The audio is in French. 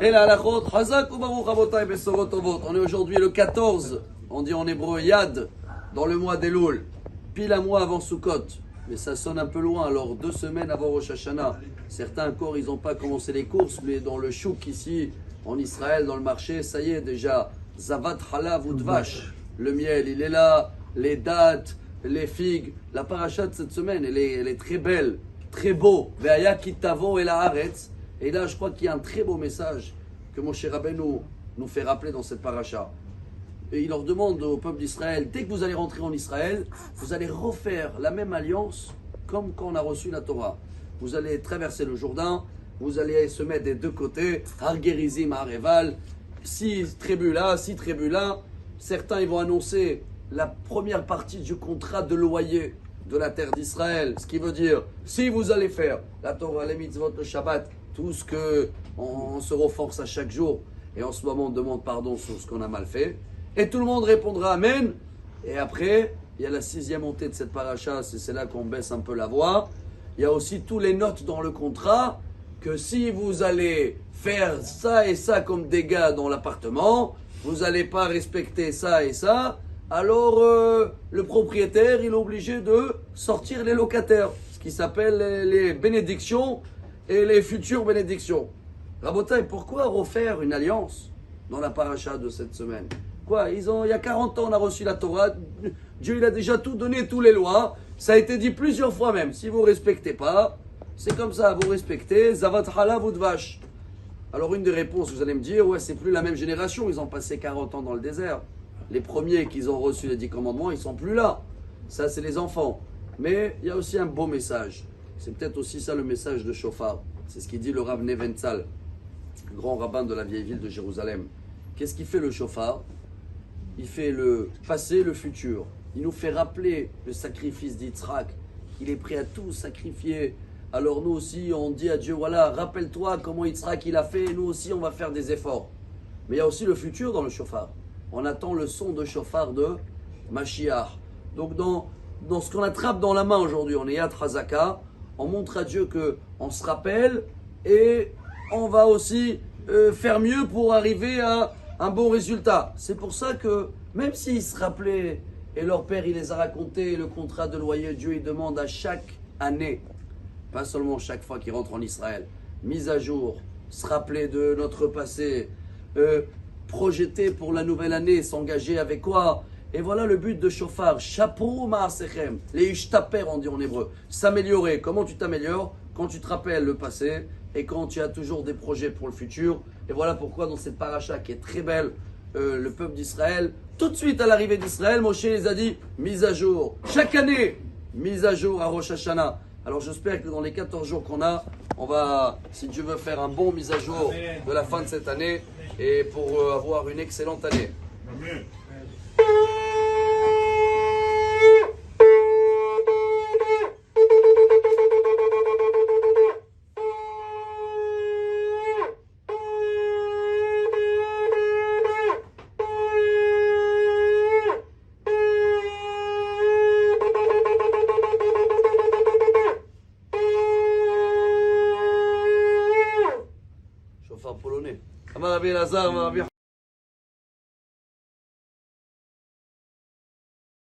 Et la halachot, Chazak ou Baruch Rabotai Besorot Tovot. On est aujourd'hui le 14, on dit en hébreu Yad, dans le mois d'Elul, pile un mois avant Sukkot. Mais ça sonne un peu loin, alors 2 semaines avant Rosh Hashanah. Certains encore, ils n'ont pas commencé les courses, mais dans le chouk ici, en Israël, dans le marché, ça y est déjà, Zavat Halav ou Dvash. Le miel, il est là, les dattes, les figues. La paracha de cette semaine, elle est très belle, très beau. Ve'aya kitavo el haaretz. Et là, je crois qu'il y a un très beau message que Moshe Rabbeinu nous fait rappeler dans cette paracha. Et il leur demande au peuple d'Israël, dès que vous allez rentrer en Israël, vous allez refaire la même alliance comme quand on a reçu la Torah. Vous allez traverser le Jourdain, vous allez se mettre des 2 côtés, Har Gerizim, Har Eval, 6 tribus là, 6 tribus là. Certains ils vont annoncer la première partie du contrat de loyer de la terre d'Israël, ce qui veut dire, si vous allez faire la Torah, les mitzvot, le Shabbat, tout ce qu'on se renforce à chaque jour, et en ce moment on demande pardon sur ce qu'on a mal fait, et tout le monde répondra Amen, et après, il y a la 6e montée de cette paracha, c'est là qu'on baisse un peu la voix, il y a aussi tous les notes dans le contrat, que si vous allez faire ça et ça comme dégâts dans l'appartement, vous n'allez pas respecter ça et ça, alors le propriétaire il est obligé de sortir les locataires, ce qui s'appelle les bénédictions et les futures bénédictions. Rabotai, pourquoi refaire une alliance dans la paracha de cette semaine? Quoi, il y a 40 ans on a reçu la Torah, Dieu il a déjà tout donné, toutes les lois, ça a été dit plusieurs fois même, si vous ne respectez pas, c'est comme ça, vous respectez, Zavat Halav ou Dvash. Alors une des réponses, vous allez me dire, ouais c'est plus la même génération, ils ont passé 40 ans dans le désert. Les premiers qui ont reçu les 10 commandements, ils ne sont plus là. Ça, c'est les enfants. Mais il y a aussi un beau message. C'est peut-être aussi ça le message de Shofar. C'est ce qu'il dit le Rav Neventzal, grand rabbin de la vieille ville de Jérusalem. Qu'est-ce qu'il fait le Shofar? Il fait le passé, le futur. Il nous fait rappeler le sacrifice d'Yitzhak. Il est prêt à tout sacrifier. Alors nous aussi, on dit à Dieu, voilà, rappelle-toi comment Yitzhak il a fait, et nous aussi, on va faire des efforts. Mais il y a aussi le futur dans le Shofar. On attend le son de Shofar de Mashiach. Donc dans ce qu'on attrape dans la main aujourd'hui, on est Yad Chazaka, on montre à Dieu qu'on se rappelle et on va aussi faire mieux pour arriver à un bon résultat. C'est pour ça que même s'ils se rappelaient et leur père il les a racontés, le contrat de loyer, Dieu il demande à chaque année, pas seulement chaque fois qu'ils rentrent en Israël, mise à jour, se rappeler de notre passé, projeter pour la nouvelle année, s'engager avec quoi? Et voilà le but de Shofar, chapeau ma'asechem, les ishtaper on dit en hébreu, s'améliorer. Comment tu t'améliores? Quand tu te rappelles le passé et quand tu as toujours des projets pour le futur. Et voilà pourquoi dans cette paracha qui est très belle, le peuple d'Israël, tout de suite à l'arrivée d'Israël, Moshe les a dit, mise à jour, chaque année, mise à jour à Rosh Hashanah. Alors j'espère que dans les 14 jours qu'on a, on va, si Dieu veut, faire un bon mise à jour de la fin de cette année et pour avoir une excellente année. Amen. Shofar polonais. Amar Rabbi Elazar, Amar Rabbi